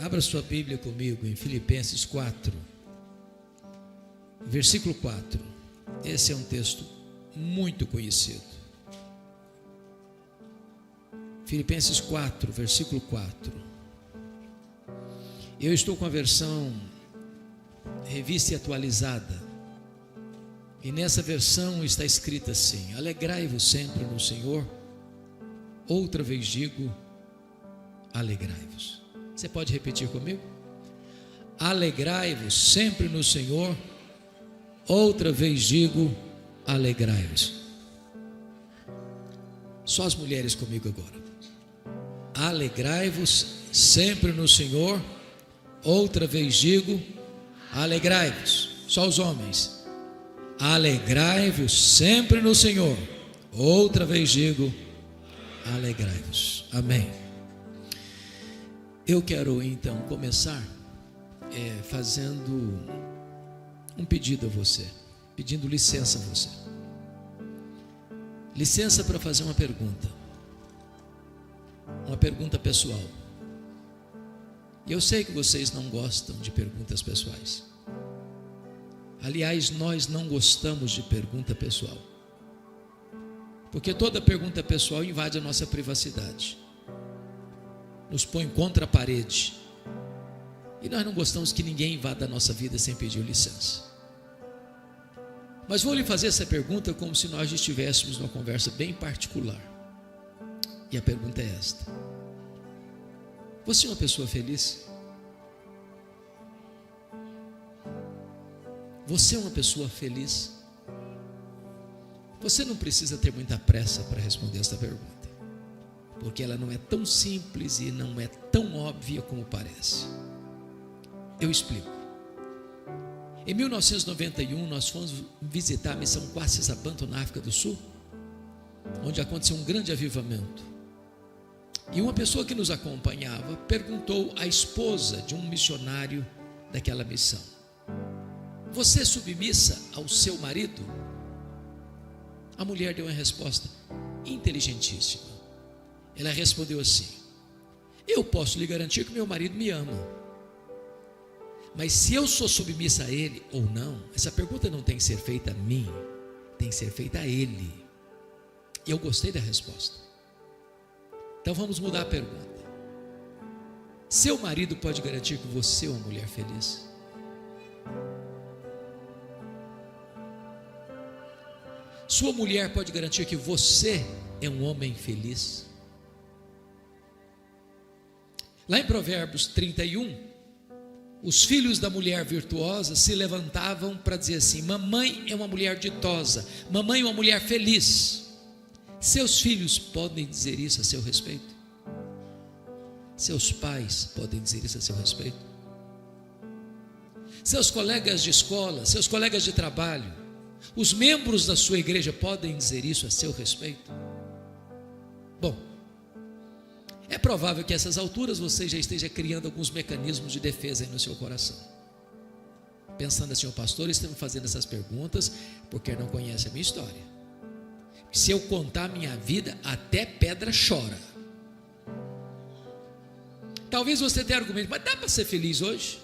Abra sua Bíblia comigo em Filipenses 4, versículo 4. Esse é um texto muito conhecido. Filipenses 4, versículo 4. Eu estou com a versão revista e atualizada, e nessa versão está escrito assim: alegrai-vos sempre no Senhor. Outra vez digo, alegrai-vos. Você pode repetir comigo? Alegrai-vos sempre no Senhor. Outra vez digo, alegrai-vos. Só as mulheres comigo agora. Alegrai-vos sempre no Senhor. Outra vez digo, alegrai-vos. Só os homens. Alegrai-vos sempre no Senhor. Outra vez digo, alegrai-vos. Amém. Eu quero então começar fazendo um pedido a você, pedindo licença a você. Licença para fazer uma pergunta pessoal. E eu sei que vocês não gostam de perguntas pessoais. Aliás, nós não gostamos de pergunta pessoal, porque toda pergunta pessoal invade a nossa privacidade, nos põe contra a parede, e nós não gostamos que ninguém invada a nossa vida sem pedir licença. Mas vou lhe fazer essa pergunta como se nós estivéssemos numa conversa bem particular. E a pergunta é esta: você é uma pessoa feliz? Você é uma pessoa feliz? Você não precisa ter muita pressa para responder esta pergunta, porque ela não é tão simples e não é tão óbvia como parece. Eu explico. Em 1991 nós fomos visitar a missão Kwasizabantu na África do Sul, onde aconteceu um grande avivamento. E uma pessoa que nos acompanhava perguntou à esposa de um missionário daquela missão: você é submissa ao seu marido? A mulher deu uma resposta inteligentíssima. Ela respondeu assim: eu posso lhe garantir que meu marido me ama, mas se eu sou submissa a ele ou não, essa pergunta não tem que ser feita a mim, tem que ser feita a ele. E eu gostei da resposta. Então vamos mudar a pergunta. Seu marido pode garantir que você é uma mulher feliz? Sua mulher pode garantir que você é um homem feliz? Lá em Provérbios 31, os filhos da mulher virtuosa se levantavam para dizer assim: mamãe é uma mulher ditosa, mamãe é uma mulher feliz. Seus filhos podem dizer isso a seu respeito? Seus pais podem dizer isso a seu respeito? Seus colegas de escola, seus colegas de trabalho, os membros da sua igreja podem dizer isso a seu respeito? Bom, é provável que a essas alturas você já esteja criando alguns mecanismos de defesa aí no seu coração, pensando assim: o pastor está me fazendo essas perguntas porque não conhece a minha história. Se eu contar a minha vida, até pedra chora. Talvez você tenha argumento: mas dá para ser feliz hoje?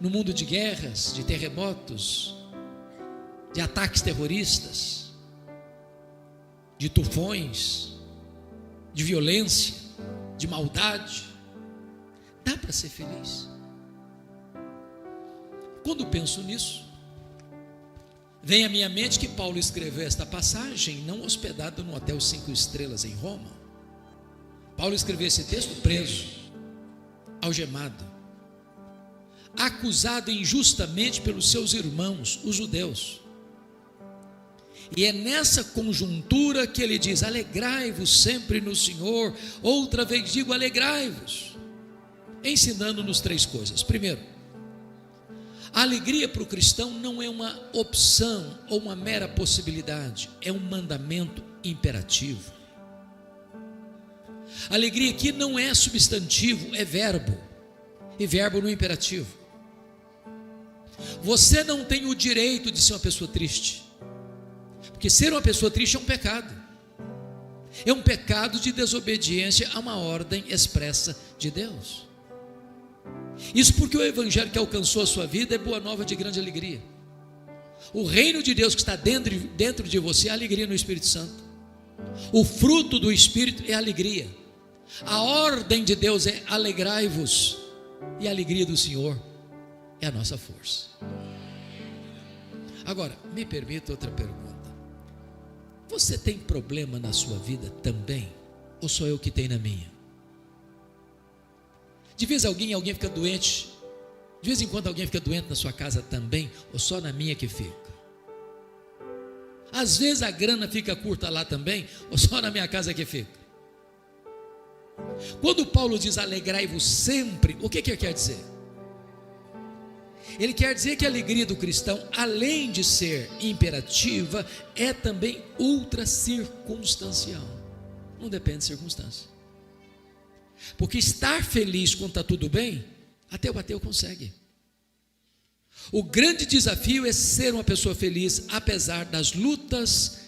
No mundo de guerras, de terremotos, de ataques terroristas, de tufões, de violência, de maldade, dá para ser feliz? Quando penso nisso, vem à minha mente que Paulo escreveu esta passagem não hospedado num hotel 5 estrelas em Roma. Paulo escreveu esse texto preso, algemado, acusado injustamente pelos seus irmãos, os judeus. E é nessa conjuntura que ele diz: alegrai-vos sempre no Senhor. Outra vez digo, alegrai-vos. Ensinando-nos três coisas. Primeiro, a alegria para o cristão não é uma opção ou uma mera possibilidade, é um mandamento imperativo. Alegria aqui não é substantivo, é verbo, e verbo no imperativo. Você não tem o direito de ser uma pessoa triste, porque ser uma pessoa triste é um pecado. É um pecado de desobediência a uma ordem expressa de Deus. Isso porque o evangelho que alcançou a sua vida é boa nova de grande alegria. O reino de Deus que está dentro de você é alegria no Espírito Santo. O fruto do Espírito é alegria. A ordem de Deus é alegrai-vos, e a alegria do Senhor é a nossa força. Agora, me permita outra pergunta. Você tem problema na sua vida também? Ou sou eu que tenho na minha? De vez alguém fica doente, de vez em quando alguém fica doente na sua casa também, ou só na minha que fica? Às vezes a grana fica curta lá também, ou só na minha casa que fica? Quando Paulo diz alegrai-vos sempre, o que ele quer dizer? Ele quer dizer que a alegria do cristão, além de ser imperativa, é também ultra circunstancial. Não depende de circunstância. Porque estar feliz quando está tudo bem, até o ateu consegue. O grande desafio é ser uma pessoa feliz, apesar das lutas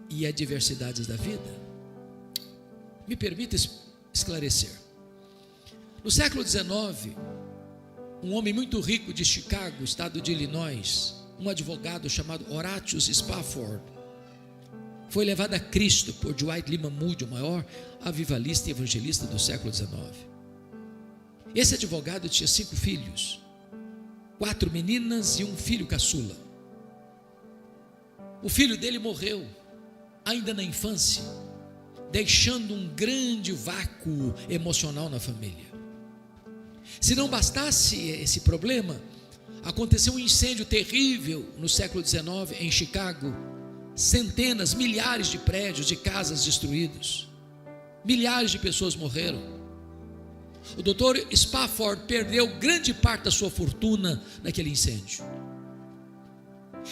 e adversidades da vida. Me permita esclarecer. No século XIX, um homem muito rico de Chicago, estado de Illinois, um advogado chamado Horatius Spafford, foi levado a Cristo por Dwight Lyman Moody, o maior avivalista e evangelista do século XIX. Esse advogado tinha 5 filhos, 4 meninas e um filho caçula. O filho dele morreu ainda na infância, deixando um grande vácuo emocional na família. Se não bastasse esse problema, aconteceu um incêndio terrível no século XIX em Chicago. Centenas, milhares de prédios, de casas destruídos. Milhares de pessoas morreram. O doutor Spafford perdeu grande parte da sua fortuna naquele incêndio.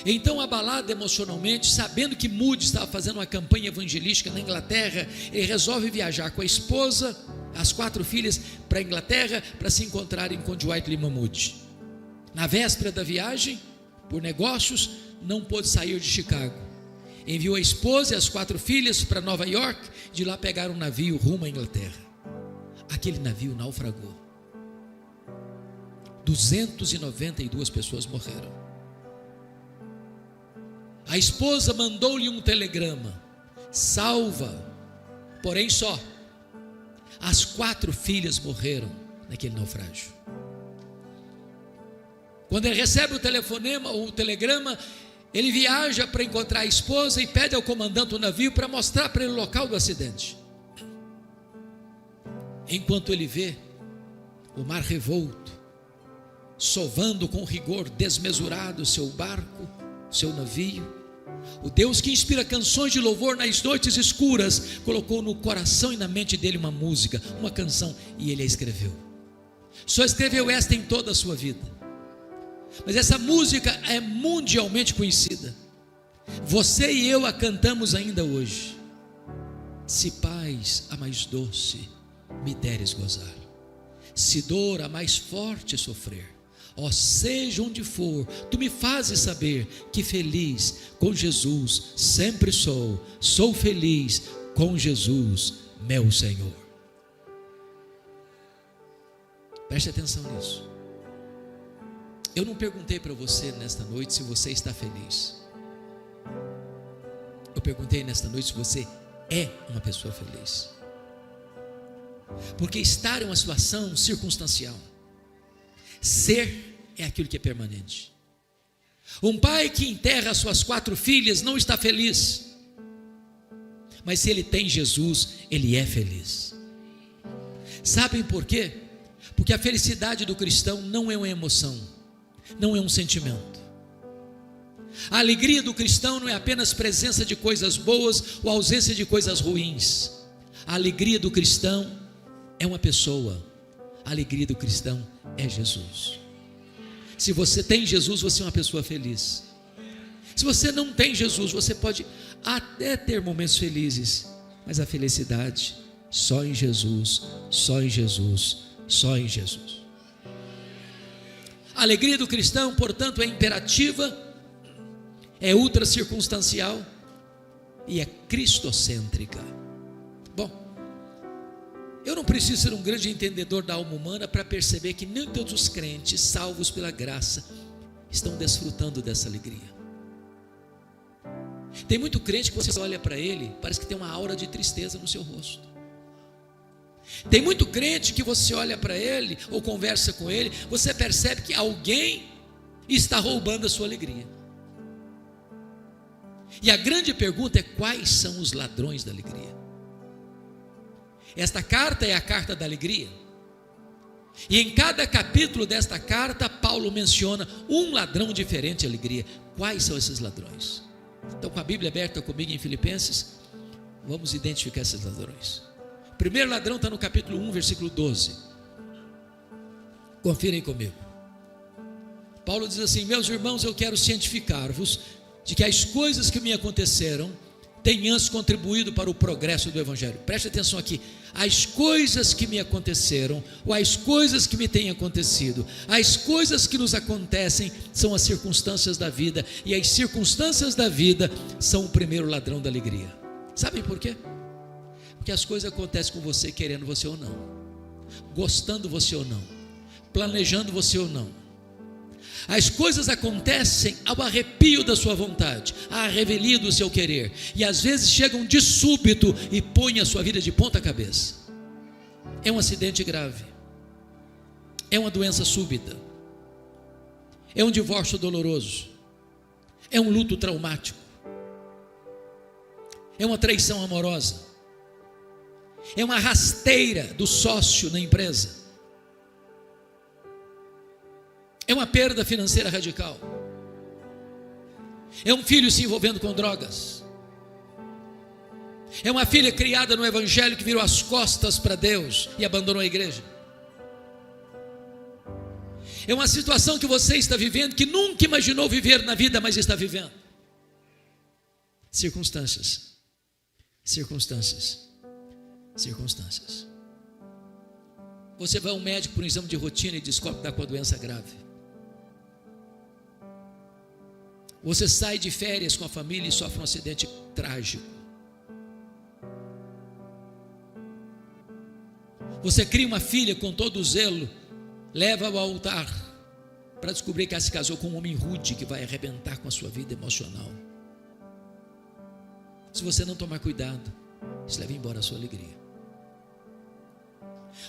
Então, abalado emocionalmente, sabendo que Moody estava fazendo uma campanha evangelística na Inglaterra, ele resolve viajar com a esposa, as 4 filhas, para a Inglaterra, para se encontrarem com Dwight Lyman Moody. Na véspera da viagem, por negócios, não pôde sair de Chicago. Enviou a esposa e as 4 filhas para Nova York, de lá pegaram um navio rumo à Inglaterra. Aquele navio naufragou. 292 pessoas morreram. A esposa mandou-lhe um telegrama: salva, porém só. As 4 filhas morreram naquele naufrágio. Quando ele recebe o telegrama, ele viaja para encontrar a esposa e pede ao comandante do navio para mostrar para ele o local do acidente. Enquanto ele vê o mar revolto, sovando com rigor desmesurado seu barco, seu navio, o Deus que inspira canções de louvor nas noites escuras, colocou no coração e na mente dele uma música, uma canção, e ele a escreveu. Só escreveu esta em toda a sua vida, mas essa música é mundialmente conhecida. Você e eu a cantamos ainda hoje. Se paz a mais doce me deres gozar, se dor a mais forte sofrer, ó, seja onde for, tu me fazes saber que feliz com Jesus sempre sou feliz com Jesus, meu Senhor. Preste atenção nisso. Eu não perguntei para você nesta noite se você está feliz. Eu perguntei nesta noite se você é uma pessoa feliz. Porque estar é uma situação circunstancial. Ser é aquilo que é permanente. Um pai que enterra as suas 4 filhas não está feliz. Mas se ele tem Jesus, ele é feliz. Sabem por quê? Porque a felicidade do cristão não é uma emoção, não é um sentimento. A alegria do cristão não é apenas presença de coisas boas ou ausência de coisas ruins. A alegria do cristão é uma pessoa. A alegria do cristão é Jesus. Se você tem Jesus, você é uma pessoa feliz. Se você não tem Jesus, você pode até ter momentos felizes, mas a felicidade só em Jesus, só em Jesus, só em Jesus. A alegria do cristão, portanto, é imperativa, é ultra circunstancial e é cristocêntrica. Bom, Eu não preciso ser um grande entendedor da alma humana para perceber que nem todos os crentes salvos pela graça estão desfrutando dessa alegria. Tem muito crente que você olha para ele, parece que tem uma aura de tristeza no seu rosto. Tem muito crente que você olha para ele ou conversa com ele, você percebe que alguém está roubando a sua alegria. E a grande pergunta é: quais são os ladrões da alegria? Esta carta é a carta da alegria. E em cada capítulo desta carta, Paulo menciona um ladrão diferente de alegria. Quais são esses ladrões? Então, com a Bíblia aberta comigo em Filipenses, vamos identificar esses ladrões. O primeiro ladrão está no capítulo 1, versículo 12. Confirem comigo. Paulo diz assim: meus irmãos, eu quero cientificar-vos de que as coisas que me aconteceram têm antes contribuído para o progresso do Evangelho. Preste atenção aqui. As coisas que me aconteceram, ou as coisas que me têm acontecido, as coisas que nos acontecem são as circunstâncias da vida, e as circunstâncias da vida são o primeiro ladrão da alegria. Sabem por quê? Porque as coisas acontecem com você querendo você ou não, gostando você ou não, planejando você ou não. As coisas acontecem ao arrepio da sua vontade, à revelia do seu querer, e às vezes chegam de súbito e põem a sua vida de ponta cabeça. É um acidente grave, é uma doença súbita, é um divórcio doloroso, é um luto traumático, é uma traição amorosa, é uma rasteira do sócio na empresa, é uma perda financeira radical, é um filho se envolvendo com drogas, é uma filha criada no Evangelho que virou as costas para Deus e abandonou a igreja. É uma situação que você está vivendo, que nunca imaginou viver na vida, mas está vivendo. Circunstâncias. Você vai ao médico por um exame de rotina e descobre que está com a doença grave. Você sai de férias com a família e sofre um acidente trágico. Você cria uma filha com todo o zelo, leva ao altar para descobrir que ela se casou com um homem rude que vai arrebentar com a sua vida emocional. Se você não tomar cuidado, isso leva embora a sua alegria.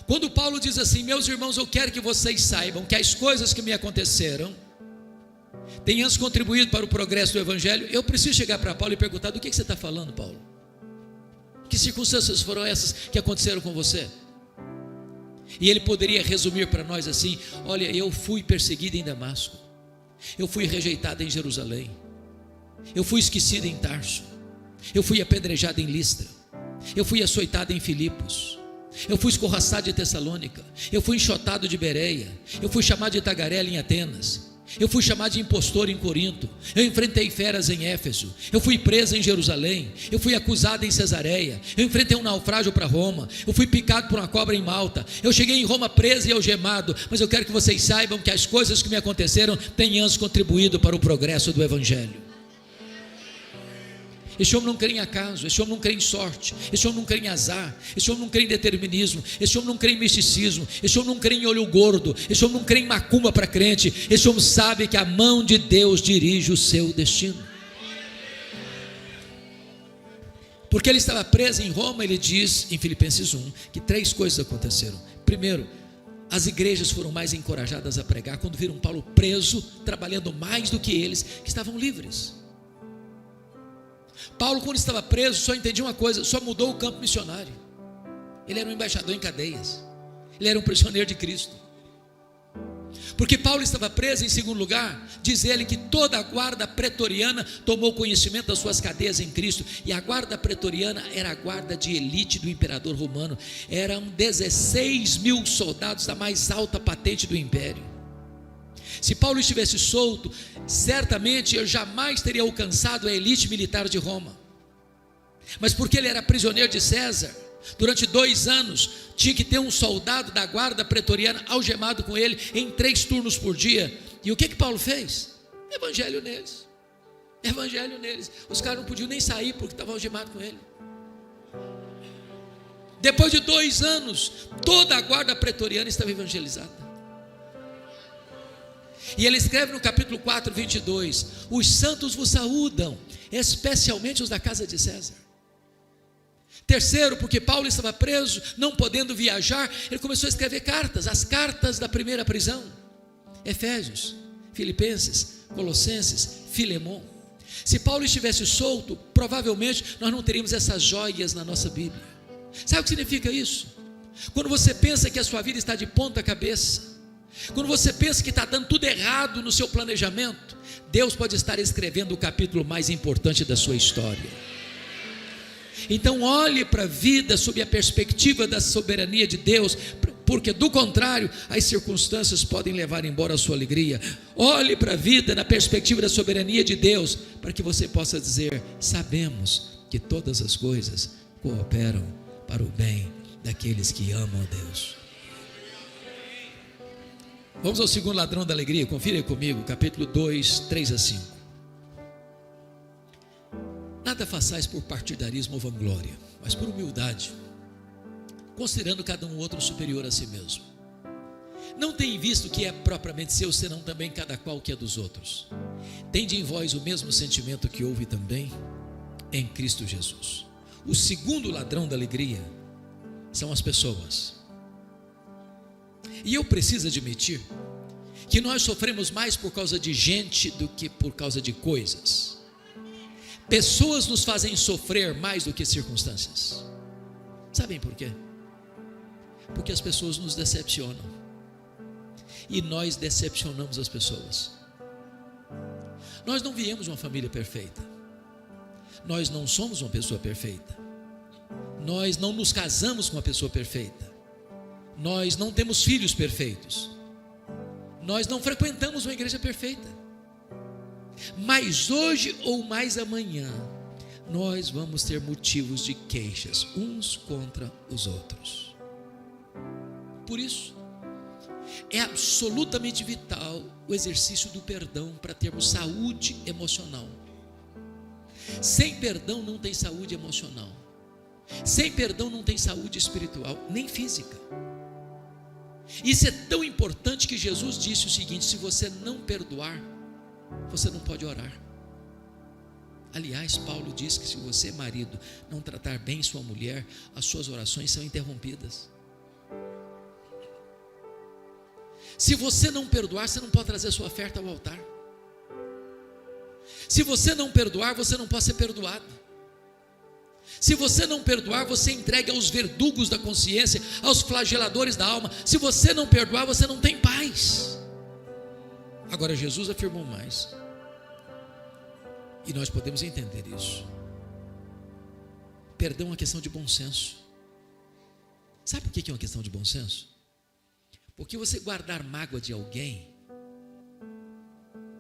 Quando Paulo diz assim: meus irmãos, eu quero que vocês saibam que as coisas que me aconteceram têm antes contribuído para o progresso do Evangelho, eu preciso chegar para Paulo e perguntar: do que você está falando, Paulo? Que circunstâncias foram essas que aconteceram com você? E ele poderia resumir para nós assim: olha, eu fui perseguido em Damasco, eu fui rejeitado em Jerusalém, eu fui esquecido em Tarso, eu fui apedrejado em Listra, eu fui açoitado em Filipos, eu fui escorraçado em Tessalônica, eu fui enxotado de Bereia, eu fui chamado de tagarela em Atenas, eu fui chamado de impostor em Corinto, eu enfrentei feras em Éfeso, eu fui preso em Jerusalém, eu fui acusado em Cesareia, eu enfrentei um naufrágio para Roma, eu fui picado por uma cobra em Malta, eu cheguei em Roma preso e algemado. Mas eu quero que vocês saibam que as coisas que me aconteceram têm antes contribuído para o progresso do Evangelho. Esse homem não crê em acaso, esse homem não crê em sorte, esse homem não crê em azar, esse homem não crê em determinismo, esse homem não crê em misticismo, esse homem não crê em olho gordo, esse homem não crê em macumba para crente. Esse homem sabe que a mão de Deus dirige o seu destino. Porque ele estava preso em Roma. Ele diz em Filipenses 1 que 3 coisas aconteceram. Primeiro, as igrejas foram mais encorajadas a pregar quando viram Paulo preso, trabalhando mais do que eles, que estavam livres. Paulo, quando estava preso, só entendia uma coisa: só mudou o campo missionário. Ele era um embaixador em cadeias, ele era um prisioneiro de Cristo. Porque Paulo estava preso, em segundo lugar, diz ele que toda a guarda pretoriana tomou conhecimento das suas cadeias em Cristo. E a guarda pretoriana era a guarda de elite do imperador romano. Eram 16.000 soldados da mais alta patente do império. Se Paulo estivesse solto, certamente eu jamais teria alcançado a elite militar de Roma. Mas porque ele era prisioneiro de César, durante 2 anos, tinha que ter um soldado da guarda pretoriana algemado com ele em 3 turnos por dia. E o que Paulo fez? Evangelho neles. Os caras não podiam nem sair porque estavam algemados com ele. Depois de 2 anos, toda a guarda pretoriana estava evangelizada. E ele escreve no capítulo 4, 22: os santos vos saúdam, especialmente os da casa de César. Terceiro, porque Paulo estava preso, não podendo viajar, ele começou a escrever cartas, as cartas da primeira prisão: Efésios, Filipenses, Colossenses, Filemon. Se Paulo estivesse solto, provavelmente nós não teríamos essas joias na nossa Bíblia. Sabe o que significa isso? Quando você pensa que a sua vida está de ponta cabeça, quando você pensa que está dando tudo errado no seu planejamento, Deus pode estar escrevendo o capítulo mais importante da sua história. Então olhe para a vida sob a perspectiva da soberania de Deus, porque do contrário, as circunstâncias podem levar embora a sua alegria. Olhe para a vida na perspectiva da soberania de Deus, para que você possa dizer: sabemos que todas as coisas cooperam para o bem daqueles que amam a Deus. Vamos ao segundo ladrão da alegria, confira aí comigo, capítulo 2, 3 a 5. Nada façais por partidarismo ou vanglória, mas por humildade, considerando cada um outro superior a si mesmo. Não tem visto que é propriamente seu, senão também cada qual que é dos outros. Tende em vós o mesmo sentimento que houve também em Cristo Jesus. O segundo ladrão da alegria são as pessoas. E eu preciso admitir que nós sofremos mais por causa de gente do que por causa de coisas. Pessoas nos fazem sofrer mais do que circunstâncias. Sabem por quê? Porque as pessoas nos decepcionam, e nós decepcionamos as pessoas. Nós não viemos de uma família perfeita, nós não somos uma pessoa perfeita, nós não nos casamos com uma pessoa perfeita, nós não temos filhos perfeitos, nós não frequentamos uma igreja perfeita. Mas hoje ou mais amanhã, nós vamos ter motivos de queixas uns contra os outros. Por isso, é absolutamente vital o exercício do perdão para termos saúde emocional. Sem perdão não tem saúde emocional. Sem perdão não tem saúde espiritual, nem física. Isso é tão importante que Jesus disse o seguinte: se você não perdoar, você não pode orar. Aliás, Paulo diz que se você, marido, não tratar bem sua mulher, as suas orações são interrompidas. Se você não perdoar, você não pode trazer sua oferta ao altar. Se você não perdoar, você não pode ser perdoado. Se você não perdoar, você entrega aos verdugos da consciência, aos flageladores da alma. Se você não perdoar, você não tem paz. Agora Jesus afirmou mais, e nós podemos entender isso. Perdão é uma questão de bom senso. Sabe por que é uma questão de bom senso? Porque você guardar mágoa de alguém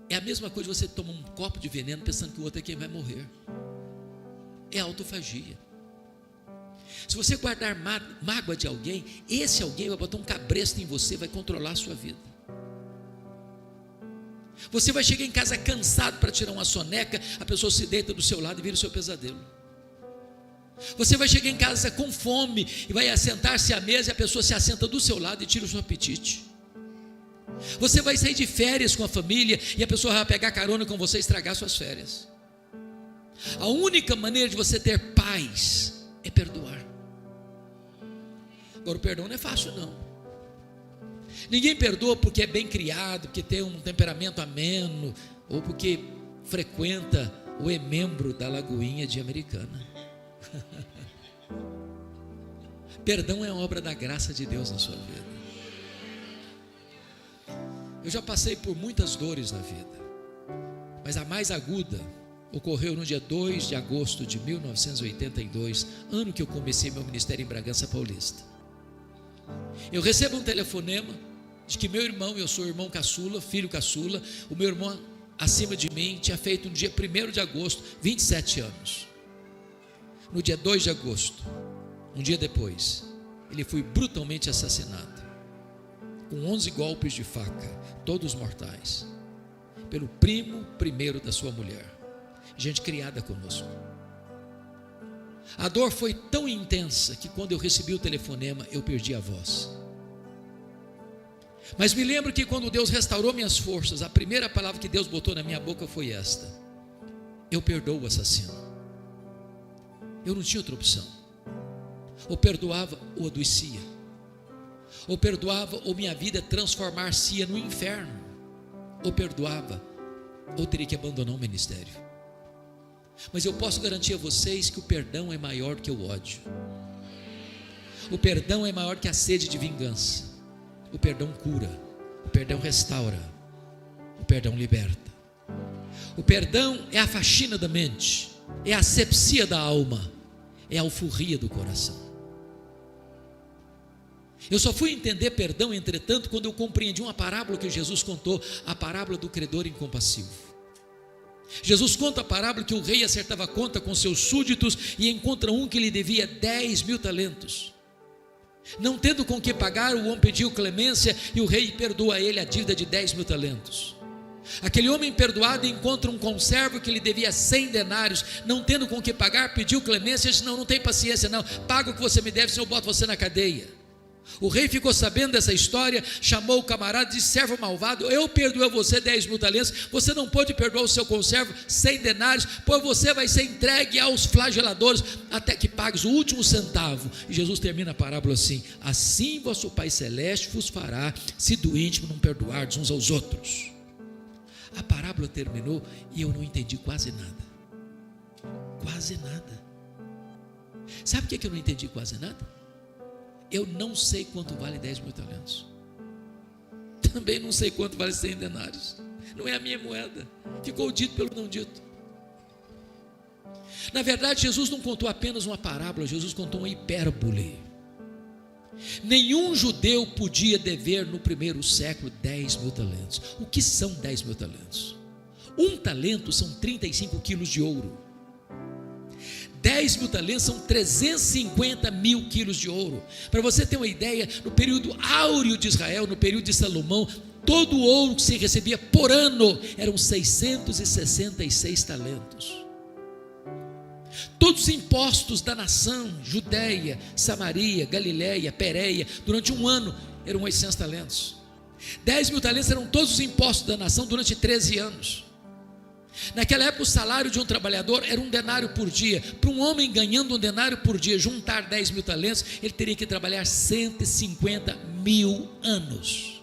é a mesma coisa de você tomar um copo de veneno pensando que o outro é quem vai morrer. É autofagia. Se você guardar mágoa de alguém, esse alguém vai botar um cabresto em você, vai controlar a sua vida. Você vai chegar em casa cansado para tirar uma soneca, a pessoa se deita do seu lado e vira o seu pesadelo. Você vai chegar em casa com fome e vai assentar-se à mesa e a pessoa se assenta do seu lado e tira o seu apetite. Você vai sair de férias com a família e a pessoa vai pegar carona com você e estragar suas férias. A única maneira de você ter paz é perdoar. Agora, o perdão não é fácil não. Ninguém perdoa porque é bem criado, porque tem um temperamento ameno, ou porque frequenta ou é membro da Lagoinha de Americana. Perdão é obra da graça de Deus na sua vida. Eu já passei por muitas dores na vida, mas a mais aguda ocorreu no dia 2 de agosto de 1982, ano que eu comecei meu ministério em Bragança Paulista. Eu recebo um telefonema de que meu irmão, eu sou irmão caçula, filho caçula, o meu irmão acima de mim tinha feito no dia 1º de agosto 27 anos. No dia 2 de agosto, um dia depois, ele foi brutalmente assassinado, com 11 golpes de faca, todos mortais, pelo primo primeiro da sua mulher, gente criada conosco. A dor foi tão intensa que quando eu recebi o telefonema, eu perdi a voz. Mas me lembro que quando Deus restaurou minhas forças, a primeira palavra que Deus botou na minha boca foi esta: eu perdoo o assassino. Eu não tinha outra opção. Ou perdoava ou adoecia. Ou perdoava ou minha vida transformar-se no inferno. Ou perdoava ou teria que abandonar o ministério. Mas eu posso garantir a vocês que o perdão é maior do que o ódio. O perdão é maior que a sede de vingança. O perdão cura, o perdão restaura, o perdão liberta. O perdão é a faxina da mente, é a asepsia da alma, é a alforria do coração. Eu só fui entender perdão, entretanto, quando eu compreendi uma parábola que Jesus contou, a parábola do credor incompassivo. Jesus conta a parábola que o rei acertava conta com seus súditos e encontra um que lhe devia 10.000 talentos. Não tendo com que pagar, o homem pediu clemência e o rei perdoa a ele a dívida de 10.000 talentos. Aquele homem perdoado encontra um conservo que lhe devia 100 denários, não tendo com que pagar, pediu clemência e disse: não tem paciência não, paga o que você me deve, senão eu boto você na cadeia. O rei ficou sabendo dessa história, chamou o camarada e disse: servo malvado, eu perdoei você 10.000 talentos, você não pode perdoar o seu conservo 100 denários, pois você vai ser entregue aos flageladores, até que pagues o último centavo. E Jesus termina a parábola assim: assim vosso Pai Celeste vos fará, se do íntimo não perdoardes uns aos outros. A parábola terminou e eu não entendi quase nada. Quase nada. Sabe o que eu não entendi quase nada? Eu não sei quanto vale 10.000 talentos. Também não sei quanto vale 100 denários. Não é a minha moeda. Ficou dito pelo não dito. Na verdade, Jesus não contou apenas uma parábola, Jesus contou uma hipérbole. Nenhum judeu podia dever no primeiro século 10.000 talentos. O que são 10.000 talentos? Um talento são 35 quilos de ouro. 10.000 talentos são 350.000 quilos de ouro. Para você ter uma ideia, no período áureo de Israel, no período de Salomão, todo o ouro que se recebia por ano eram 666 talentos. Todos os impostos da nação, Judeia, Samaria, Galileia, Pérea, durante um ano eram 800 talentos. 10.000 talentos eram todos os impostos da nação durante 13 anos. Naquela época o salário de um trabalhador era 1 denário por dia. Para um homem ganhando 1 denário por dia, juntar 10.000 talentos, ele teria que trabalhar 150.000 anos.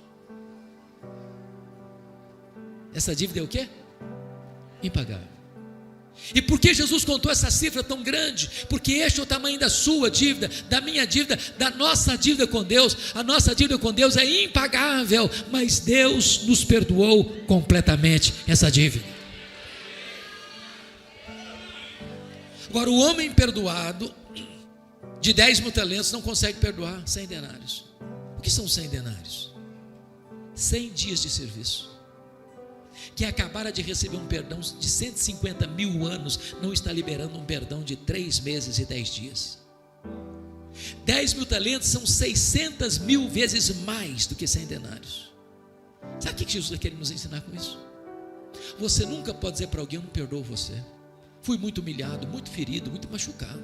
Essa dívida é o quê? Impagável. E por que Jesus contou essa cifra tão grande? Porque este é o tamanho da sua dívida, da minha dívida, da nossa dívida com Deus. A nossa dívida com Deus é impagável, mas Deus nos perdoou completamente essa dívida. Agora, o homem perdoado de 10.000 talentos não consegue perdoar 100 denários. O que são 100 denários? 100 dias de serviço. Quem acabara de receber um perdão de 150.000 anos, não está liberando um perdão de 3 meses e 10 dias. 10.000 talentos são 600.000 vezes mais do que 100 denários. Sabe o que Jesus está querendo nos ensinar com isso? Você nunca pode dizer para alguém: eu não perdoo você. Fui muito humilhado, muito ferido, muito machucado,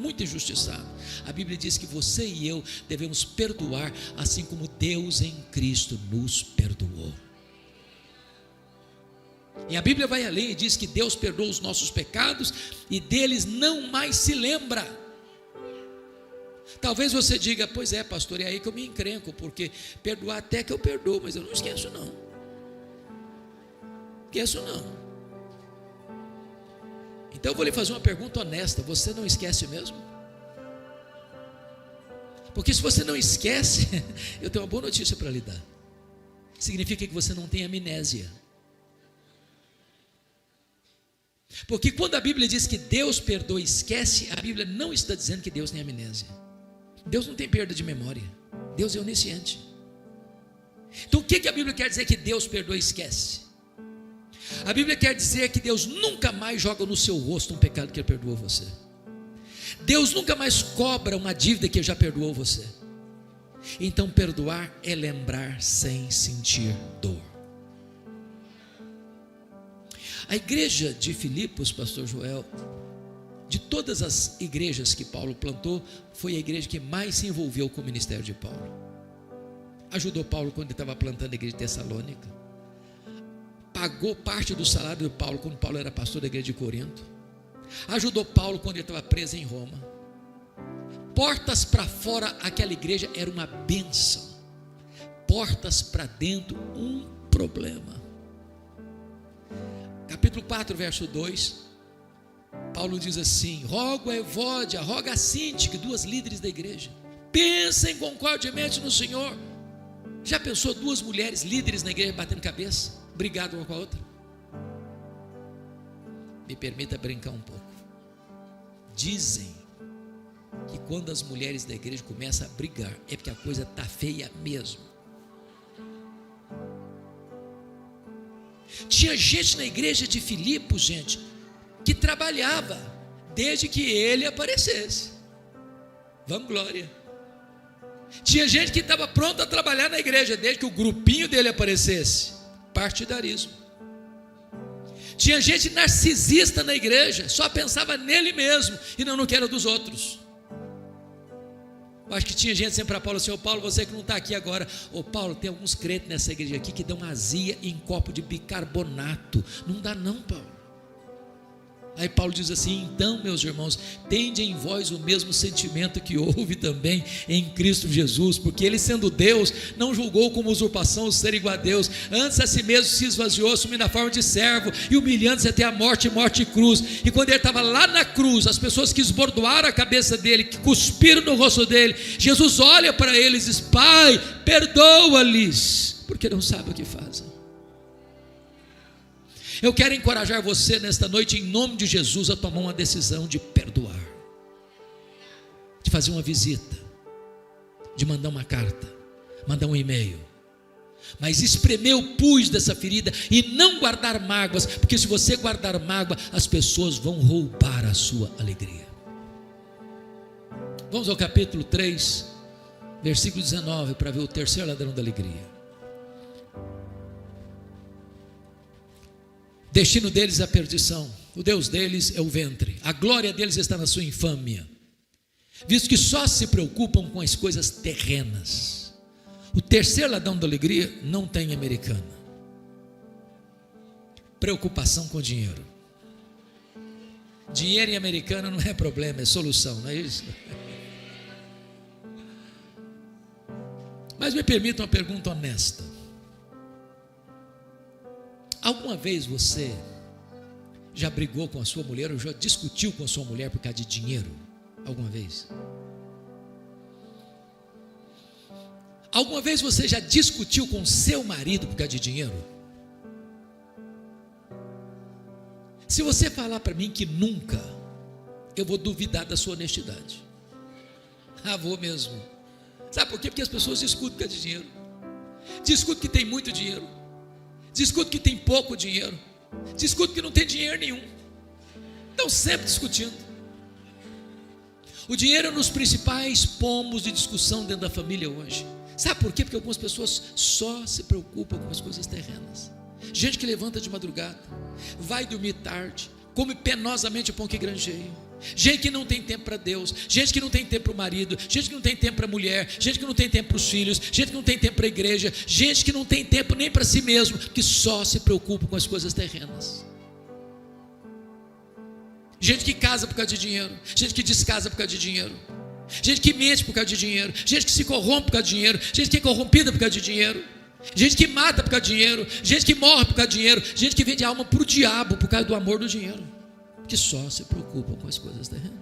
muito injustiçado. A Bíblia diz que você e eu devemos perdoar, assim como Deus em Cristo nos perdoou. E a Bíblia vai além e diz que Deus perdoa os nossos pecados e deles não mais se lembra. Talvez você diga: pois é, pastor, é aí que eu me encrenco, porque perdoar até que eu perdoo, mas eu não esqueço não. Esqueço não. Então eu vou lhe fazer uma pergunta honesta: você não esquece mesmo? Porque se você não esquece, eu tenho uma boa notícia para lhe dar. Significa que você não tem amnésia. Porque quando a Bíblia diz que Deus perdoa e esquece, a Bíblia não está dizendo que Deus tem amnésia. Deus não tem perda de memória. Deus é onisciente. Então o que a Bíblia quer dizer que Deus perdoa e esquece? A Bíblia quer dizer que Deus nunca mais joga no seu rosto um pecado que Ele perdoou você. Deus nunca mais cobra uma dívida que Ele já perdoou você. Então perdoar é lembrar sem sentir dor. A igreja de Filipos, pastor Joel, De todas as igrejas que Paulo plantou, foi a igreja que mais se envolveu com o ministério de Paulo. Ajudou Paulo quando ele estava plantando a igreja de Tessalônica. Pagou parte do salário de Paulo quando Paulo era pastor da igreja de Corinto. Ajudou Paulo quando ele estava preso em Roma. Portas para fora, aquela igreja era uma bênção. Portas para dentro, um problema. Capítulo 4, verso 2, Paulo diz assim: rogo a Evódia, roga a Síntique, duas líderes da igreja, pensem concordemente no Senhor. Já pensou duas mulheres líderes na igreja batendo cabeça, brigado uma com a outra? Me permita brincar um pouco. Dizem que quando as mulheres da igreja começam a brigar, é porque a coisa está feia mesmo. Tinha gente na igreja de Filipos, gente, que trabalhava desde que ele aparecesse. Vanglória. Tinha gente que estava pronto a trabalhar na igreja desde que o grupinho dele aparecesse. Partidarismo. Tinha gente narcisista na igreja, só pensava nele mesmo e não no que era dos outros. Eu acho que tinha gente sempre para Paulo assim: ô Paulo, você que não está aqui agora, ô Paulo, tem alguns crentes nessa igreja aqui que dão azia em copo de bicarbonato. Não dá não, Paulo. Aí Paulo diz assim: então, meus irmãos, tende em vós o mesmo sentimento que houve também em Cristo Jesus, porque ele, sendo Deus, não julgou como usurpação o ser igual a Deus, antes a si mesmo se esvaziou, assumindo a forma de servo e humilhando-se até a morte e cruz. E quando ele estava lá na cruz, as pessoas que esbordoaram a cabeça dele, que cuspiram no rosto dele, Jesus olha para eles e diz: Pai, perdoa-lhes, porque não sabem o que fazem. Eu quero encorajar você nesta noite, em nome de Jesus, a tomar uma decisão de perdoar, de fazer uma visita, de mandar uma carta, mandar um e-mail, mas espremer o pus dessa ferida e não guardar mágoas, porque se você guardar mágoa, as pessoas vão roubar a sua alegria. Vamos ao capítulo 3, versículo 19, para ver o terceiro ladrão da alegria. Destino deles é a perdição, o Deus deles é o ventre, a glória deles está na sua infâmia, visto que só se preocupam com as coisas terrenas. O terceiro ladrão da alegria não tem americana. Preocupação com dinheiro. Dinheiro em americana não é problema, é solução, não é isso? Mas me permita uma pergunta honesta. Alguma vez você já brigou com a sua mulher ou já discutiu com a sua mulher por causa de dinheiro? Alguma vez? Alguma vez você já discutiu com seu marido por causa de dinheiro? Se você falar para mim que nunca, eu vou duvidar da sua honestidade. Vou mesmo. Sabe por quê? Porque as pessoas discutem por causa de dinheiro. Discutem que tem muito dinheiro. Discute que tem pouco dinheiro, discute que não tem dinheiro nenhum, estão sempre discutindo. O dinheiro é um dos principais pomos de discussão dentro da família hoje. Sabe por quê? Porque algumas pessoas só se preocupam com as coisas terrenas. Gente que levanta de madrugada, vai dormir tarde, come penosamente o pão que granjeia. Gente que não tem tempo para Deus, gente que não tem tempo para o marido, gente que não tem tempo para a mulher, gente que não tem tempo para os filhos, gente que não tem tempo para a igreja, gente que não tem tempo nem para si mesmo, que só se preocupa com as coisas terrenas. Gente que casa por causa de dinheiro, gente que descasa por causa de dinheiro, gente que mente por causa de dinheiro, gente que se corrompe por causa de dinheiro, gente que é corrompida por causa de dinheiro, gente que mata por causa de dinheiro, gente que morre por causa de dinheiro, gente que vende a alma para o diabo por causa do amor do dinheiro, que só se preocupam com as coisas terrenas.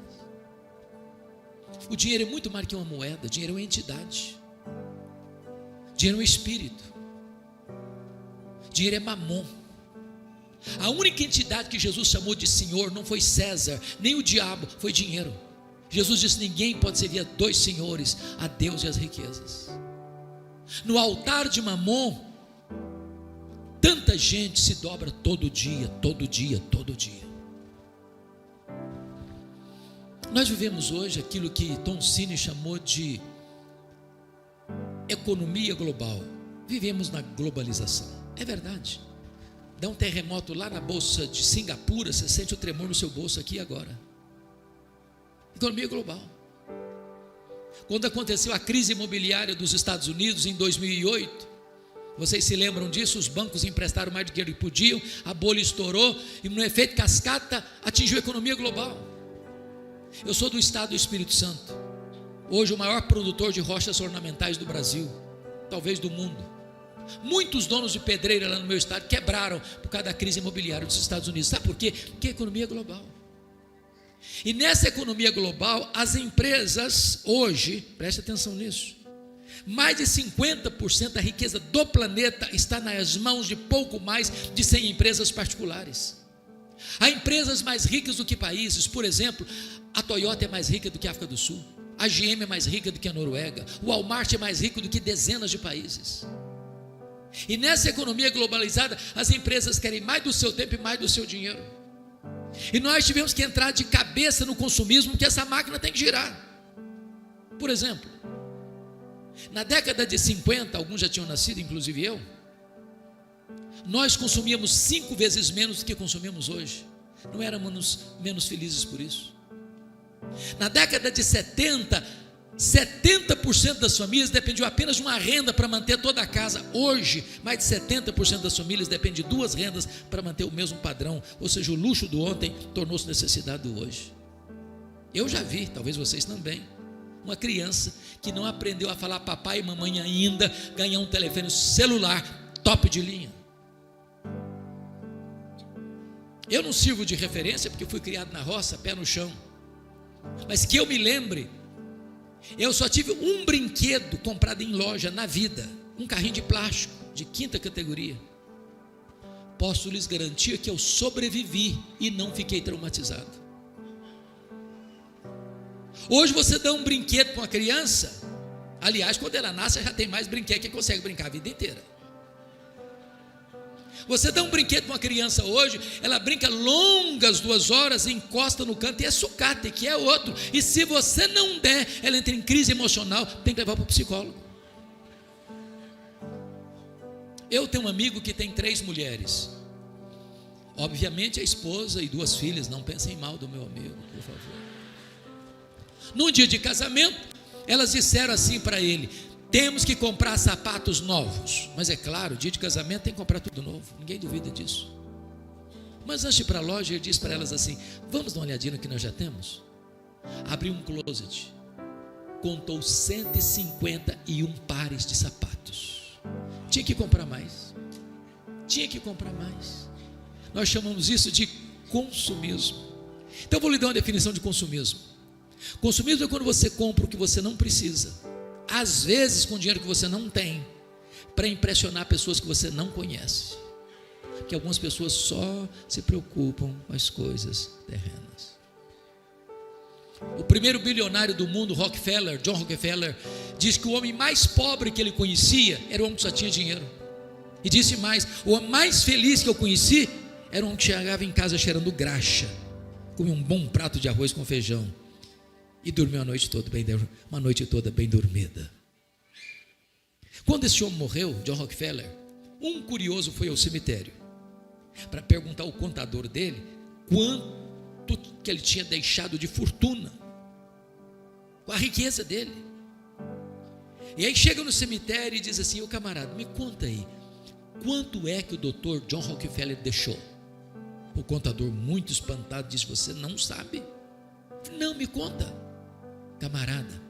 O dinheiro é muito mais que uma moeda. Dinheiro é uma entidade. Dinheiro é um espírito. Dinheiro é mamon. A única entidade que Jesus chamou de Senhor não foi César, nem o diabo, foi dinheiro. Jesus disse: ninguém pode servir a dois senhores, a Deus e as riquezas. No altar de mamon, tanta gente se dobra todo dia, todo dia, todo dia. Nós vivemos hoje aquilo que Tom Cine chamou de economia global. Vivemos na globalização. É verdade. Dá um terremoto lá na bolsa de Singapura, você sente o tremor no seu bolso aqui agora. Economia global. Quando aconteceu a crise imobiliária dos Estados Unidos em 2008, vocês se lembram disso? Os bancos emprestaram mais dinheiro que podiam, a bolha estourou e no efeito cascata atingiu a economia global. Eu sou do estado do Espírito Santo, hoje o maior produtor de rochas ornamentais do Brasil, talvez do mundo. Muitos donos de pedreira lá no meu estado quebraram por causa da crise imobiliária dos Estados Unidos. Sabe por quê? Porque é economia global. E nessa economia global, as empresas hoje, preste atenção nisso, mais de 50% da riqueza do planeta está nas mãos de pouco mais de 100 empresas particulares. Há empresas mais ricas do que países. Por exemplo, a Toyota é mais rica do que a África do Sul, a GM é mais rica do que a Noruega, o Walmart é mais rico do que dezenas de países. E nessa economia globalizada, as empresas querem mais do seu tempo e mais do seu dinheiro. E nós tivemos que entrar de cabeça no consumismo, porque essa máquina tem que girar. Por exemplo, na década de 50, alguns já tinham nascido, inclusive eu, nós consumíamos 5 vezes menos do que consumimos hoje. Não éramos menos felizes por isso. Na década de 70, 70% das famílias dependiam apenas de uma renda para manter toda a casa. Hoje, mais de 70% das famílias dependem de 2 rendas para manter o mesmo padrão. Ou seja, o luxo do ontem tornou-se necessidade do hoje. Eu já vi, talvez vocês também, uma criança que não aprendeu a falar papai e mamãe ainda, ganhar um telefone celular top de linha. Eu não sirvo de referência porque fui criado na roça, pé no chão, mas que eu me lembre, eu só tive um brinquedo comprado em loja na vida, um carrinho de plástico de 5ª categoria. Posso lhes garantir que eu sobrevivi e não fiquei traumatizado. Hoje você dá um brinquedo para uma criança, aliás, quando ela nasce já tem mais brinquedo que consegue brincar a vida inteira. Você dá um brinquedo para uma criança hoje, ela brinca longas 2 horas, encosta no canto e é sucata, que é outro. E se você não der, ela entra em crise emocional, tem que levar para o psicólogo. Eu tenho um amigo que tem 3 mulheres. Obviamente a esposa e 2 filhas, não pensem mal do meu amigo, por favor. Num dia de casamento, elas disseram assim para ele: temos que comprar sapatos novos. Mas é claro, dia de casamento tem que comprar tudo novo, ninguém duvida disso. Mas antes de ir para a loja, ele disse para elas assim: vamos dar uma olhadinha no que nós já temos. Abriu um closet, contou 151 pares de sapatos. Tinha que comprar mais. Nós chamamos isso de consumismo. Então eu vou lhe dar uma definição de consumismo. Consumismo é quando você compra o que você não precisa, às vezes com dinheiro que você não tem, para impressionar pessoas que você não conhece. Porque algumas pessoas só se preocupam com as coisas terrenas. O primeiro bilionário do mundo, Rockefeller, John Rockefeller, diz que o homem mais pobre que ele conhecia era o homem que só tinha dinheiro. E disse mais: o homem mais feliz que eu conheci era um homem que chegava em casa cheirando graxa, comia um bom prato de arroz com feijão e dormiu uma noite toda bem dormida. Quando esse homem morreu, John Rockefeller, um curioso foi ao cemitério para perguntar ao contador dele quanto que ele tinha deixado de fortuna, com a riqueza dele. E aí chega no cemitério e diz assim: ô camarada, me conta aí, quanto é que o doutor John Rockefeller deixou? O contador, muito espantado, disse: você não sabe? Não, me conta. Camarada,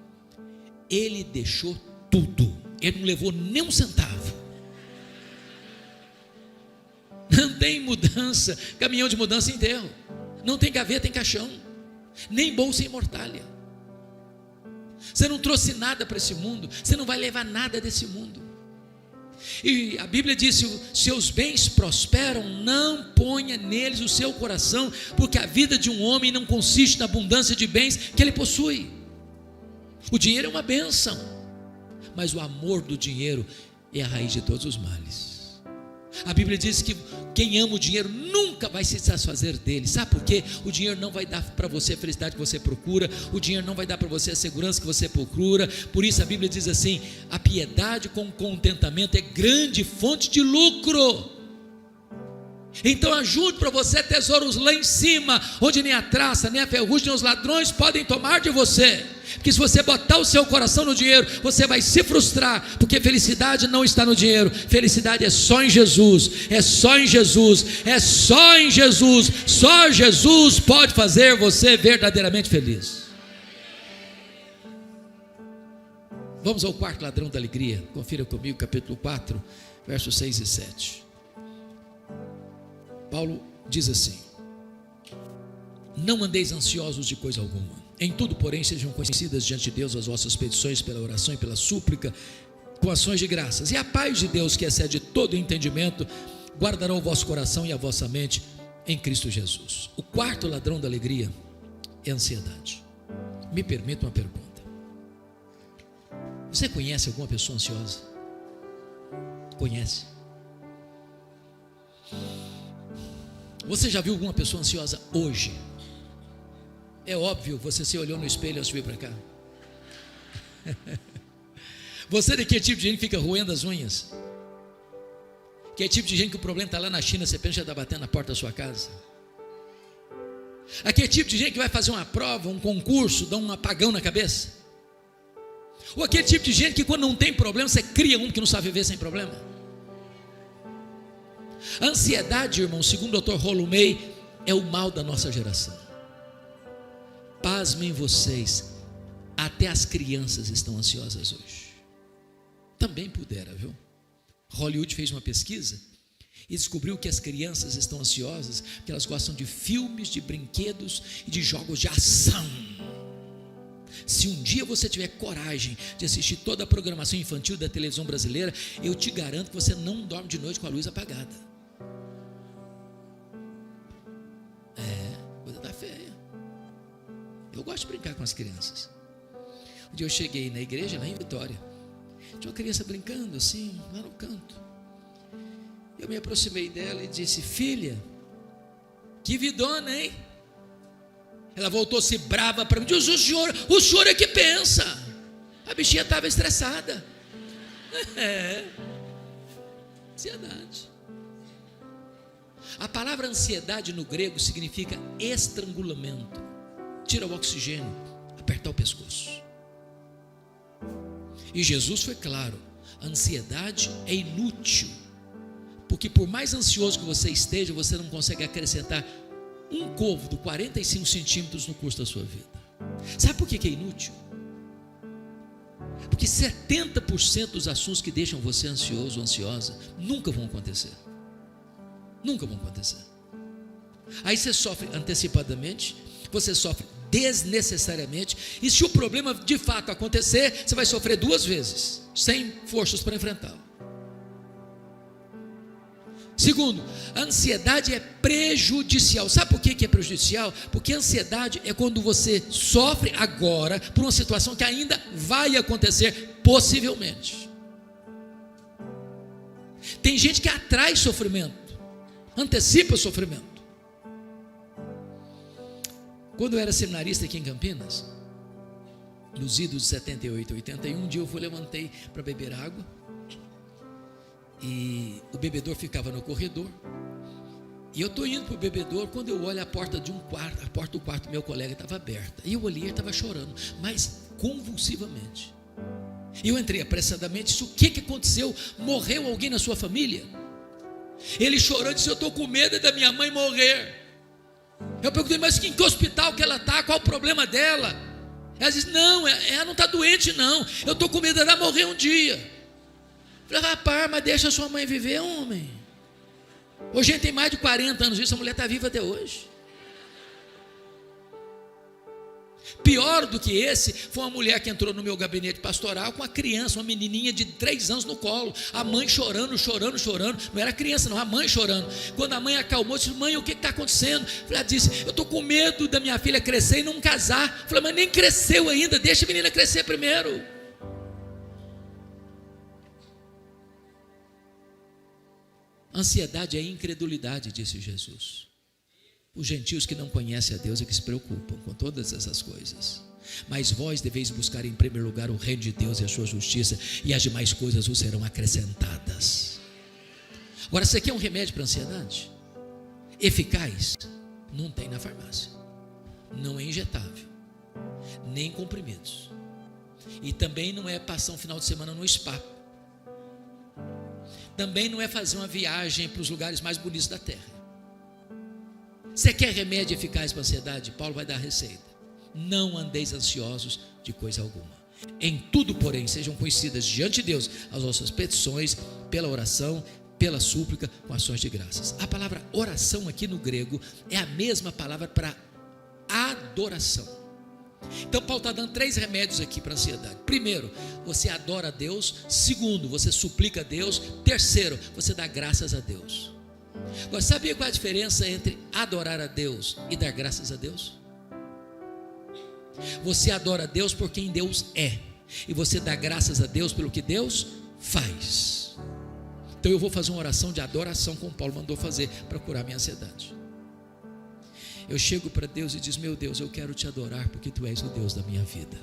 ele deixou tudo, ele não levou nem um centavo. Não tem mudança, caminhão de mudança em enterro, não tem gaveta em caixão, nem bolsa em mortalha. Você não trouxe nada para esse mundo, você não vai levar nada desse mundo. E a Bíblia diz: se seus bens prosperam, não ponha neles o seu coração, porque a vida de um homem não consiste na abundância de bens que ele possui. O dinheiro é uma bênção, mas o amor do dinheiro é a raiz de todos os males. A Bíblia diz que quem ama o dinheiro nunca vai se satisfazer dele. Sabe por quê? O dinheiro não vai dar para você a felicidade que você procura, o dinheiro não vai dar para você a segurança que você procura. Por isso a Bíblia diz assim: a piedade com contentamento é grande fonte de lucro. Então ajunte para você tesouros lá em cima, onde nem a traça, nem a ferrugem, nem os ladrões podem tomar de você. Porque se você botar o seu coração no dinheiro, você vai se frustrar, porque felicidade não está no dinheiro. Felicidade é só em Jesus, é só em Jesus, é só em Jesus. Só Jesus pode fazer você verdadeiramente feliz. Vamos ao quarto ladrão da alegria. Confira comigo, capítulo 4, versos 6 e 7. Paulo diz assim: não andeis ansiosos de coisa alguma, em tudo porém sejam conhecidas diante de Deus as vossas petições pela oração e pela súplica, com ações de graças, e a paz de Deus, que excede todo entendimento, guardará o vosso coração e a vossa mente em Cristo Jesus. O quarto ladrão da alegria é a ansiedade. Me permita uma pergunta: você conhece alguma pessoa ansiosa? Conhece? Você já viu alguma pessoa ansiosa hoje? É óbvio, você se olhou no espelho antes de vir para cá. Você é daquele tipo de gente que fica roendo as unhas? Que é tipo de gente que o problema está lá na China, você pensa que já está batendo na porta da sua casa? Aquele tipo de gente que vai fazer uma prova, um concurso, dá um apagão na cabeça? Ou aquele tipo de gente que quando não tem problema, você cria um que não sabe viver sem problema? A ansiedade, irmão, segundo o Dr. Rollo May, é o mal da nossa geração. Pasmem vocês, até as crianças estão ansiosas hoje. Também pudera, viu? Hollywood fez uma pesquisa e descobriu que as crianças estão ansiosas porque elas gostam de filmes, de brinquedos e de jogos de ação. Se um dia você tiver coragem de assistir toda a programação infantil da televisão brasileira, eu te garanto que você não dorme de noite com a luz apagada. Coisa tá feia. Eu gosto de brincar com as crianças. Um dia eu cheguei na igreja, lá em Vitória, tinha uma criança brincando assim, lá no canto. Eu me aproximei dela e disse: filha, que vidona, hein? Ela voltou-se brava para mim, disse: o senhor é que pensa. A bichinha estava estressada. Ansiedade. A palavra ansiedade no grego significa estrangulamento. Tira o oxigênio, apertar o pescoço. E Jesus foi claro: a ansiedade é inútil, porque por mais ansioso que você esteja, você não consegue acrescentar um côvado, 45 centímetros no curso da sua vida. Sabe por que é inútil? Porque 70% dos assuntos que deixam você ansioso ou ansiosa nunca vão acontecer. Nunca vão acontecer. Aí você sofre antecipadamente, você sofre desnecessariamente, e se o problema de fato acontecer, você vai sofrer duas vezes, sem forças para enfrentá-lo. Segundo, a ansiedade é prejudicial. Sabe por que é prejudicial? Porque a ansiedade é quando você sofre agora por uma situação que ainda vai acontecer, possivelmente. Tem gente que atrai sofrimento, antecipa sofrimento. Quando eu era seminarista aqui em Campinas, nos idos de 78 e 81, um dia eu levantei para beber água, e o bebedor ficava no corredor, e eu estou indo para o bebedor, quando eu olho a porta de um quarto, a porta do quarto do meu colega estava aberta, e eu olhei, ele estava chorando, mas convulsivamente. E eu entrei apressadamente, disse: o que aconteceu? Morreu alguém na sua família? Ele chorou e disse: eu estou com medo da minha mãe morrer. Eu perguntei: mas em que hospital que ela está? Qual o problema dela? Ela disse: não, ela não está doente não, eu estou com medo dela morrer um dia. Eu falei: rapaz, mas deixa a sua mãe viver, homem. Hoje a gente tem mais de 40 anos, essa mulher está viva até hoje. Pior do que esse, foi uma mulher que entrou no meu gabinete pastoral com uma criança, uma menininha de 3 anos no colo, a mãe chorando, não era criança não, a mãe chorando. Quando a mãe acalmou, disse: mãe, o que está acontecendo? Ela disse: eu estou com medo da minha filha crescer e não casar. Eu falei: mas nem cresceu ainda, deixa a menina crescer primeiro. Ansiedade é incredulidade, disse Jesus. Os gentios que não conhecem a Deus é que se preocupam com todas essas coisas. Mas vós deveis buscar em primeiro lugar o reino de Deus e a sua justiça, e as demais coisas vos serão acrescentadas. Agora, você quer um remédio para a ansiedade? eficaz não tem na farmácia, não é injetável, nem comprimidos, e também não é passar um final de semana no spa, também não é fazer uma viagem para os lugares mais bonitos da terra. Você quer remédio eficaz para a ansiedade? Paulo vai dar a receita: não andeis ansiosos de coisa alguma, em tudo porém sejam conhecidas diante de Deus as vossas petições pela oração, pela súplica, com ações de graças. A palavra oração aqui no grego é a mesma palavra para adoração. Então Paulo está dando 3 remédios aqui para a ansiedade. Primeiro, você adora a Deus. Segundo, você suplica a Deus. Terceiro, você dá graças a Deus. Agora, sabia qual é a diferença entre adorar a Deus e dar graças a Deus? Você adora a Deus por quem Deus é, e você dá graças a Deus pelo que Deus faz. Então eu vou fazer uma oração de adoração, como Paulo mandou fazer para curar minha ansiedade. Eu chego para Deus e diz: meu Deus, eu quero te adorar porque tu és o Deus da minha vida.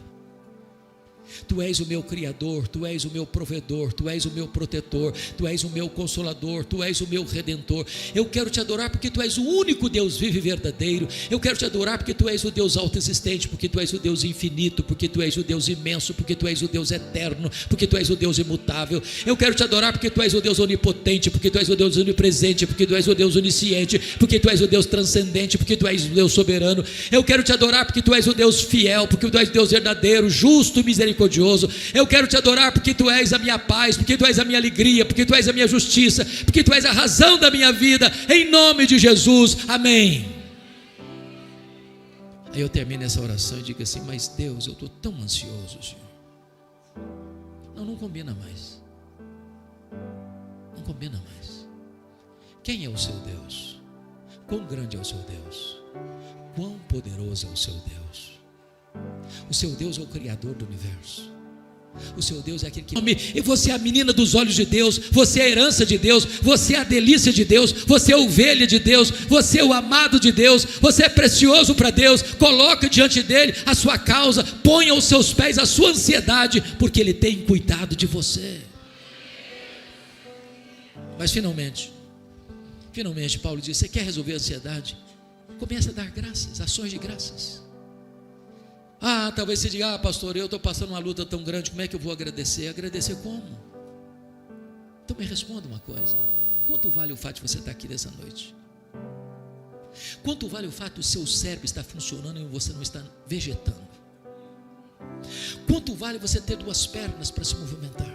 Tu és o meu Criador, Tu és o meu provedor, Tu és o meu protetor, Tu és o meu consolador, Tu és o meu redentor. Eu quero te adorar porque Tu és o único Deus vivo e verdadeiro. Eu quero te adorar porque Tu és o Deus autoexistente, porque Tu és o Deus infinito, porque Tu és o Deus imenso, porque Tu és o Deus eterno, porque Tu és o Deus imutável. Eu quero te adorar porque Tu és o Deus onipotente, porque Tu és o Deus onipresente, porque Tu és o Deus onisciente, porque Tu és o Deus transcendente, porque Tu és o Deus soberano. Eu quero te adorar porque Tu és o Deus fiel, porque Tu és o Deus verdadeiro, justo e misericordioso. Eu quero te adorar porque Tu és a minha paz, porque Tu és a minha alegria, porque Tu és a minha justiça, porque Tu és a razão da minha vida, em nome de Jesus, amém. Aí eu termino essa oração e digo assim: mas Deus, eu estou tão ansioso, Senhor. Não combina mais, não combina mais. Quem é o seu Deus? Quão grande é o seu Deus? Quão poderoso é o seu Deus? O seu Deus é o Criador do universo. O seu Deus é aquele que... E você é a menina dos olhos de Deus, você é a herança de Deus, você é a delícia de Deus, você é a ovelha de Deus, você é o amado de Deus, você é precioso para Deus. Coloque diante dele a sua causa, ponha aos seus pés a sua ansiedade, porque ele tem cuidado de você. Mas finalmente Paulo diz: você quer resolver a ansiedade? Comece a dar graças, ações de graças. Talvez você diga: pastor, eu estou passando uma luta tão grande, como é que eu vou agradecer? Agradecer como? Então me responda uma coisa: quanto vale o fato de você estar aqui nessa noite? Quanto vale o fato do seu cérebro estar funcionando e você não estar vegetando? Quanto vale você ter 2 pernas para se movimentar?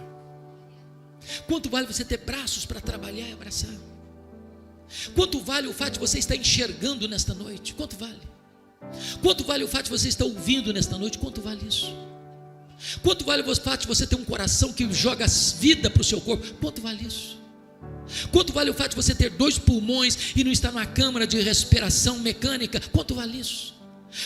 Quanto vale você ter braços para trabalhar e abraçar? Quanto vale o fato de você estar enxergando nesta noite? Quanto vale? Quanto vale o fato de você estar ouvindo nesta noite? Quanto vale isso? Quanto vale o fato de você ter um coração que joga vida para o seu corpo? Quanto vale isso? Quanto vale o fato de você ter 2 pulmões e não estar numa câmara de respiração mecânica? Quanto vale isso?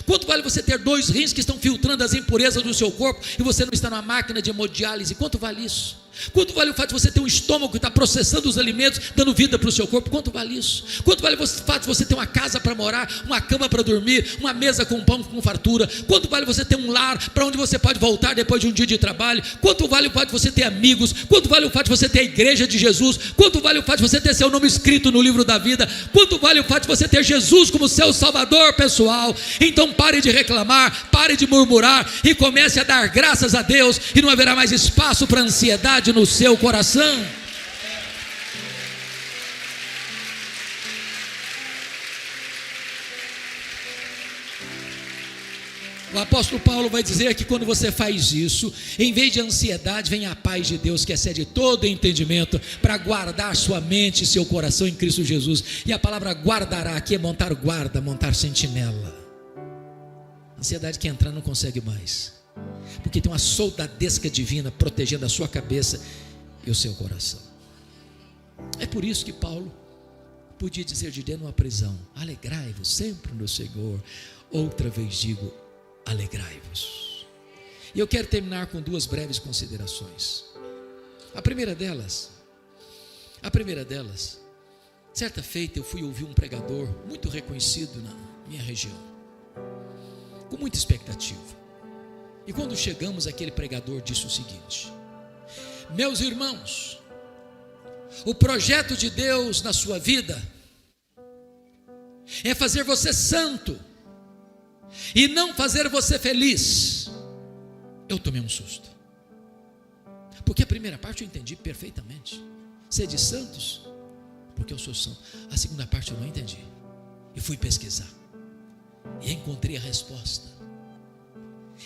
Quanto vale você ter 2 rins que estão filtrando as impurezas do seu corpo e você não está numa máquina de hemodiálise? Quanto vale isso? Quanto vale o fato de você ter um estômago que está processando os alimentos, dando vida para o seu corpo? Quanto vale isso? Quanto vale o fato de você ter uma casa para morar, uma cama para dormir, uma mesa com pão com fartura? Quanto vale você ter um lar para onde você pode voltar depois de um dia de trabalho? Quanto vale o fato de você ter amigos? Quanto vale o fato de você ter a igreja de Jesus? Quanto vale o fato de você ter seu nome escrito no livro da vida? Quanto vale o fato de você ter Jesus como seu salvador pessoal? Então pare de reclamar, pare de murmurar e comece a dar graças a Deus, e não haverá mais espaço para ansiedade no seu coração. O apóstolo Paulo vai dizer que quando você faz isso, em vez de ansiedade, vem a paz de Deus que excede todo entendimento, para guardar sua mente e seu coração em Cristo Jesus. E a palavra guardará aqui é montar guarda, montar sentinela. A ansiedade que entrar não consegue mais, porque tem uma soldadesca divina protegendo a sua cabeça e o seu coração. É por isso que Paulo podia dizer de dentro de uma prisão: alegrai-vos sempre no Senhor. Outra vez digo, alegrai-vos. E eu quero terminar com 2 breves considerações. A primeira delas, certa feita eu fui ouvir um pregador muito reconhecido na minha região, com muita expectativa. E quando chegamos, aquele pregador disse o seguinte: meus irmãos, o projeto de Deus na sua vida é fazer você santo e não fazer você feliz, eu tomei um susto. Porque a primeira parte eu entendi perfeitamente. Sede santos, porque eu sou santo. A segunda parte eu não entendi. E fui pesquisar. E encontrei a resposta.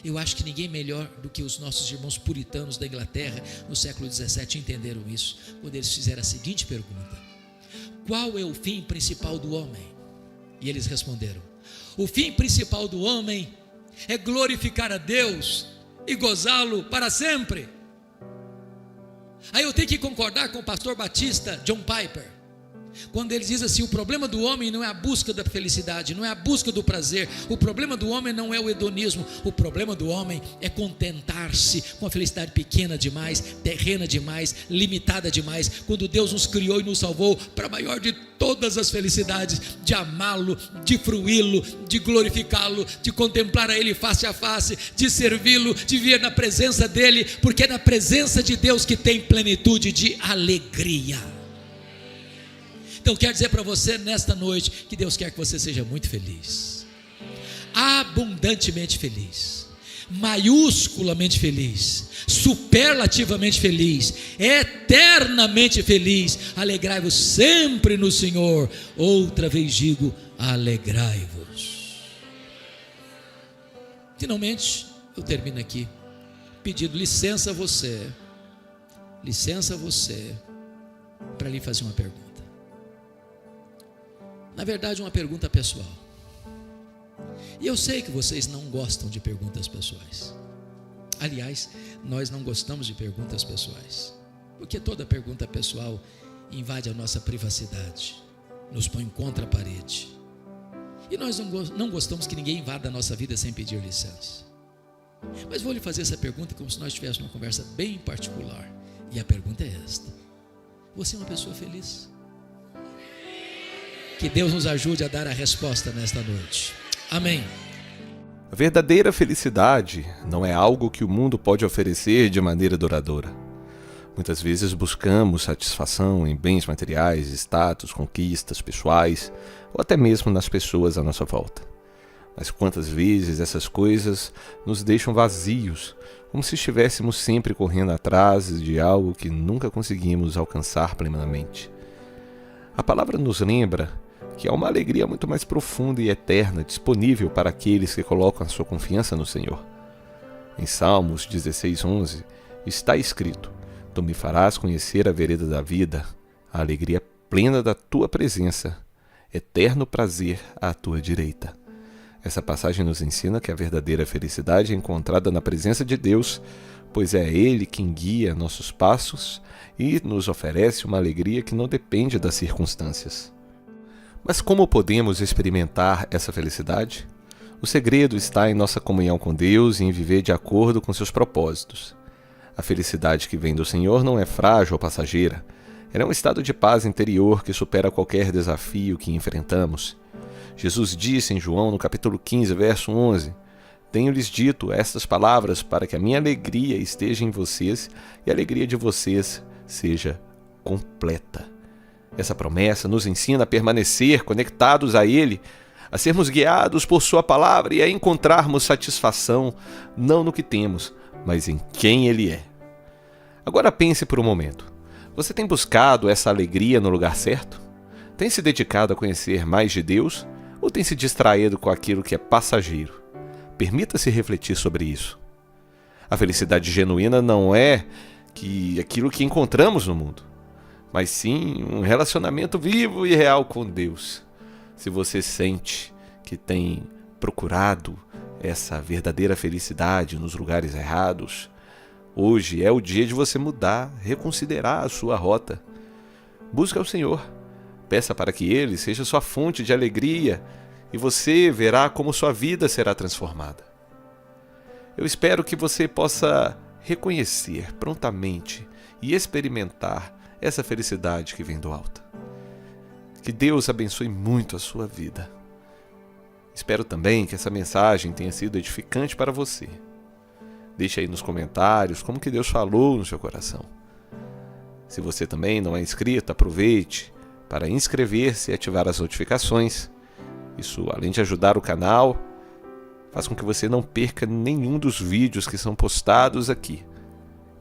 Eu acho que ninguém melhor do que os nossos irmãos puritanos da Inglaterra, no século XVII, entenderam isso, quando eles fizeram a seguinte pergunta: qual é o fim principal do homem? E eles responderam: o fim principal do homem é glorificar a Deus e gozá-lo para sempre. Aí eu tenho que concordar com o pastor batista John Piper, quando ele diz assim: o problema do homem não é a busca da felicidade, não é a busca do prazer, o problema do homem não é o hedonismo, o problema do homem é contentar-se com a felicidade pequena demais, terrena demais, limitada demais, quando Deus nos criou e nos salvou para a maior de todas as felicidades, de amá-lo, de fruí-lo, de glorificá-lo, de contemplar a Ele face a face, de servi-lo, de viver na presença dEle, porque é na presença de Deus que tem plenitude de alegria. Então eu quero dizer para você nesta noite que Deus quer que você seja muito feliz, abundantemente feliz, maiusculamente feliz, superlativamente feliz, eternamente feliz. Alegrai-vos sempre no Senhor. Outra vez digo, alegrai-vos. Finalmente eu termino aqui pedindo licença a você para lhe fazer uma pergunta. Na verdade, uma pergunta pessoal. E eu sei que vocês não gostam de perguntas pessoais. Aliás, nós não gostamos de perguntas pessoais, porque toda pergunta pessoal invade a nossa privacidade, nos põe contra a parede. E nós não gostamos que ninguém invada a nossa vida sem pedir licença. Mas vou lhe fazer essa pergunta como se nós tivéssemos uma conversa bem particular. E a pergunta é esta: você é uma pessoa feliz? Que Deus nos ajude a dar a resposta nesta noite. Amém. A verdadeira felicidade não é algo que o mundo pode oferecer de maneira duradoura. Muitas vezes buscamos satisfação em bens materiais, status, conquistas pessoais, ou até mesmo nas pessoas à nossa volta. Mas quantas vezes essas coisas nos deixam vazios, como se estivéssemos sempre correndo atrás de algo que nunca conseguimos alcançar plenamente. A palavra nos lembra que há uma alegria muito mais profunda e eterna disponível para aqueles que colocam a sua confiança no Senhor. Em Salmos 16:11 está escrito: Tu me farás conhecer a vereda da vida, a alegria plena da tua presença, eterno prazer à tua direita. Essa passagem nos ensina que a verdadeira felicidade é encontrada na presença de Deus, pois é Ele quem guia nossos passos e nos oferece uma alegria que não depende das circunstâncias. Mas como podemos experimentar essa felicidade? O segredo está em nossa comunhão com Deus e em viver de acordo com seus propósitos. A felicidade que vem do Senhor não é frágil ou passageira. Ela é um estado de paz interior que supera qualquer desafio que enfrentamos. Jesus disse em João, no capítulo 15, verso 11: Tenho-lhes dito estas palavras para que a minha alegria esteja em vocês e a alegria de vocês seja completa. Essa promessa nos ensina a permanecer conectados a Ele, a sermos guiados por Sua palavra e a encontrarmos satisfação não no que temos, mas em quem Ele é. Agora pense por um momento. Você tem buscado essa alegria no lugar certo? Tem se dedicado a conhecer mais de Deus ou tem se distraído com aquilo que é passageiro? Permita-se refletir sobre isso. A felicidade genuína não é aquilo que encontramos no mundo, mas sim um relacionamento vivo e real com Deus. Se você sente que tem procurado essa verdadeira felicidade nos lugares errados, hoje é o dia de você mudar, reconsiderar a sua rota. Busque ao Senhor, peça para que Ele seja sua fonte de alegria e você verá como sua vida será transformada. Eu espero que você possa reconhecer prontamente e experimentar essa felicidade que vem do alto. Que Deus abençoe muito a sua vida. Espero também que essa mensagem tenha sido edificante para você. Deixe aí nos comentários como que Deus falou no seu coração. Se você também não é inscrito, aproveite para inscrever-se e ativar as notificações. Isso, além de ajudar o canal, faz com que você não perca nenhum dos vídeos que são postados aqui.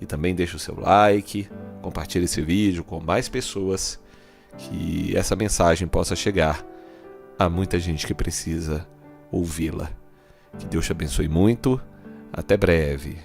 E também deixe o seu like, compartilhe esse vídeo com mais pessoas, que essa mensagem possa chegar a muita gente que precisa ouvi-la. Que Deus te abençoe muito. Até breve.